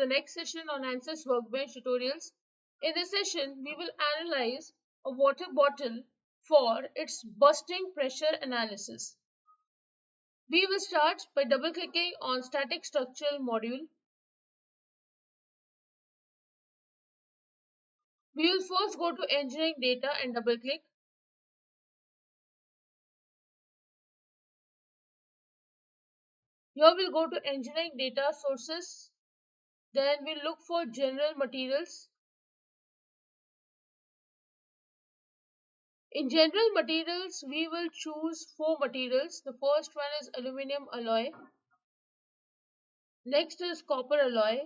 the next session on ANSYS Workbench tutorials. In this session, we will analyze a water bottle for its bursting pressure analysis. We will start by double-clicking on Static Structural module. We will first go to Engineering Data and double-click. Here we'll go to Engineering Data Sources. Then we'll look for General Materials. In General Materials, we will choose 4 materials. The first one is Aluminum alloy. Next is Copper alloy.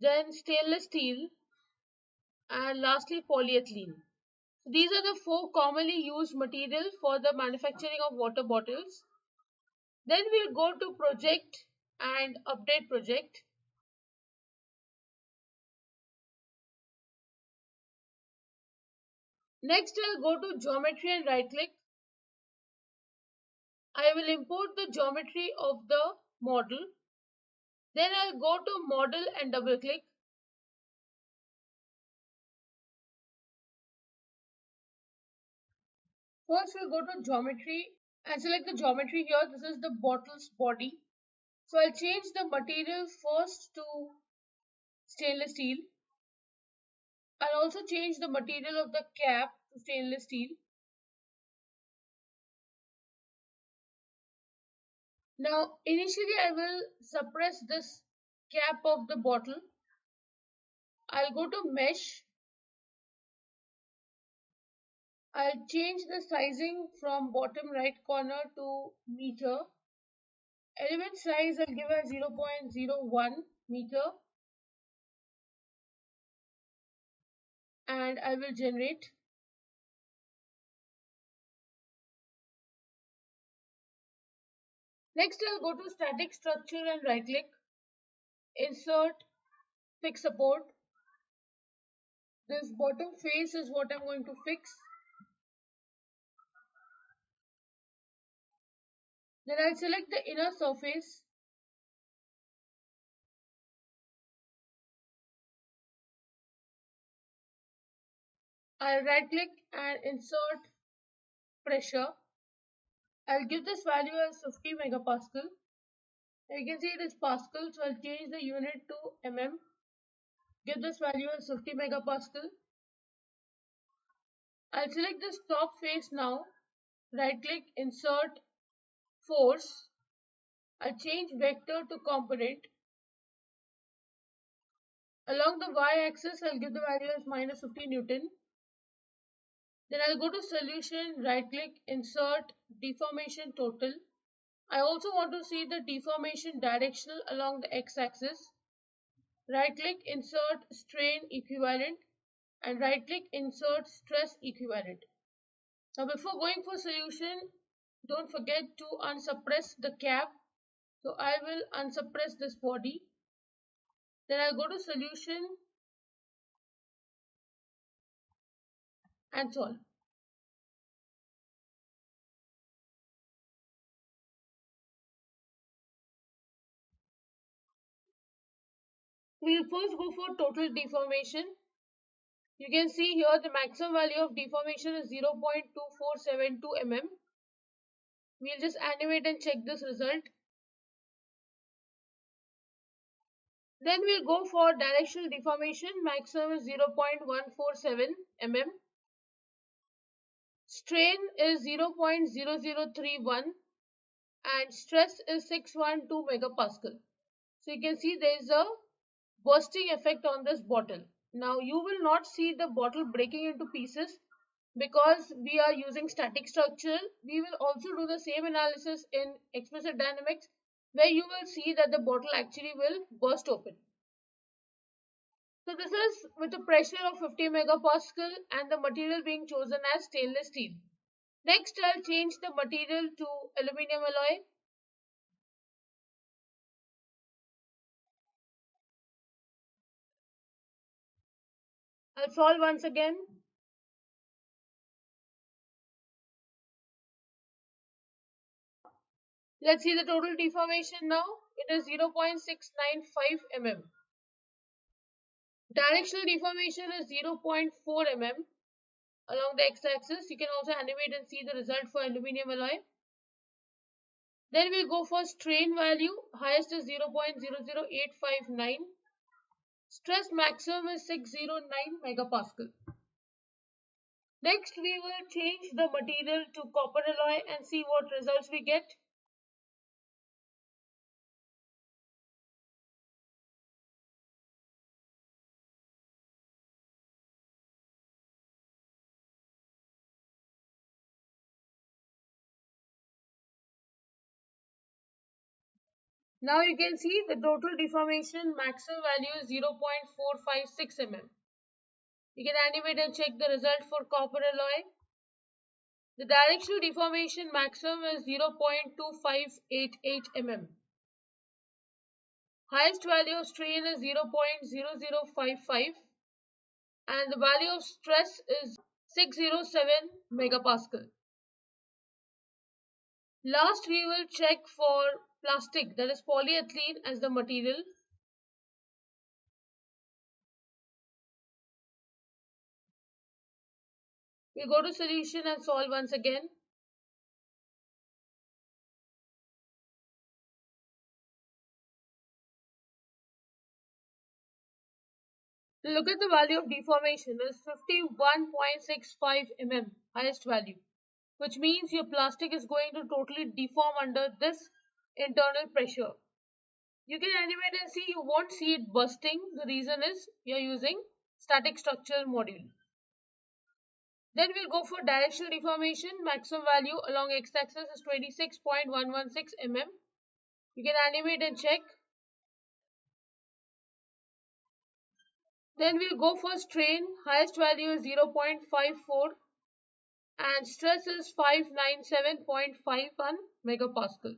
Then Stainless steel. And lastly, Polyethylene. So these are the 4 commonly used materials for the manufacturing of water bottles. Then we'll go to Project and Update Project. Next, I'll go to Geometry and right-click. I will import the geometry of the model. Then I'll go to Model and double-click. First, we'll go to Geometry and select the geometry here. This is the bottle's body. So I'll change the material first to stainless steel. I'll also change the material of the cap to stainless steel. Now, initially I will suppress this cap of the bottle. I'll go to Mesh. I'll change the sizing from bottom right corner to meter. Element size I'll give as 0.01 meter. And I will generate. Next, I'll go to Static Structure and right-click. Insert, Fix Support. This bottom face is what I'm going to fix. Then I'll select the inner surface. I'll right-click and insert pressure. I'll give this value as 50 megapascal. You can see it is Pascal, so I'll change the unit to mm. Give this value as 50 megapascal. I'll select this top face now. Right-click, insert force. I'll change vector to component. Along the y-axis, I'll give the value as minus 50 Newton. Then I'll go to solution, right-click, insert deformation total. I also want to see the deformation directional along the x-axis. Right-click, insert strain equivalent, and right-click, insert stress equivalent. Now before going for solution, don't forget to unsuppress the cap. So I will unsuppress this body. Then I'll go to solution and solve. We will first go for total deformation. You can see here the maximum value of deformation is 0.2472 mm. We'll just animate and check this result. Then we'll go for directional deformation. Maximum is 0.147 mm. Strain is 0.0031 and stress is 612 megapascal. So you can see there is a bursting effect on this bottle. Now you will not see the bottle breaking into pieces because we are using static structure. We will also do the same analysis in explicit dynamics where you will see that the bottle actually will burst open. So this is with a pressure of 50 megapascal and the material being chosen as stainless steel. Next, I'll change the material to aluminum alloy. I'll solve once again. Let's see the total deformation now. it is 0.695 mm. Directional deformation is 0.4 mm along the x-axis. You can also animate and see the result for aluminium alloy. Then we'll go for strain value. Highest is 0.00859. Stress maximum is 609 megapascal. Next, we will change the material to copper alloy and see what results we get. Now you can see the total deformation maximum value is 0.456 mm. You can animate and check the result for copper alloy. The directional deformation maximum is 0.2588 mm. Highest value of strain is 0.0055 and the value of stress is 607 megapascal. Last, we will check for plastic, that is polyethylene, as the material. We go to solution and solve once again. Look at the value of deformation is 51.65 mm, highest value, which means your plastic is going to totally deform under this internal pressure. You can animate and see, you won't see it bursting. The reason is you're using static structural module. Then we'll go for directional deformation. Maximum value along x-axis is 26.116 mm. You can animate and check. Then we'll go for strain. Highest value is 0.54 and stress is 597.51 megapascal.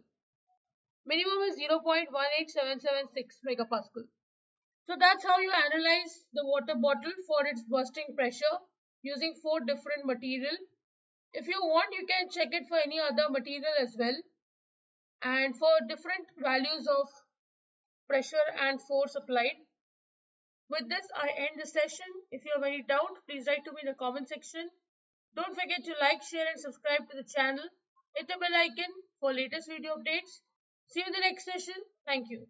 Minimum is 0.18776 megapascal. So that's how you analyze the water bottle for its bursting pressure using 4 different material. If you want, you can check it for any other material as well. And for different values of pressure and force applied. With this, I end the session. If you have any doubt, please write to me in the comment section. Don't forget to like, share and subscribe to the channel. Hit the bell icon for latest video updates. See you in the next session. Thank you.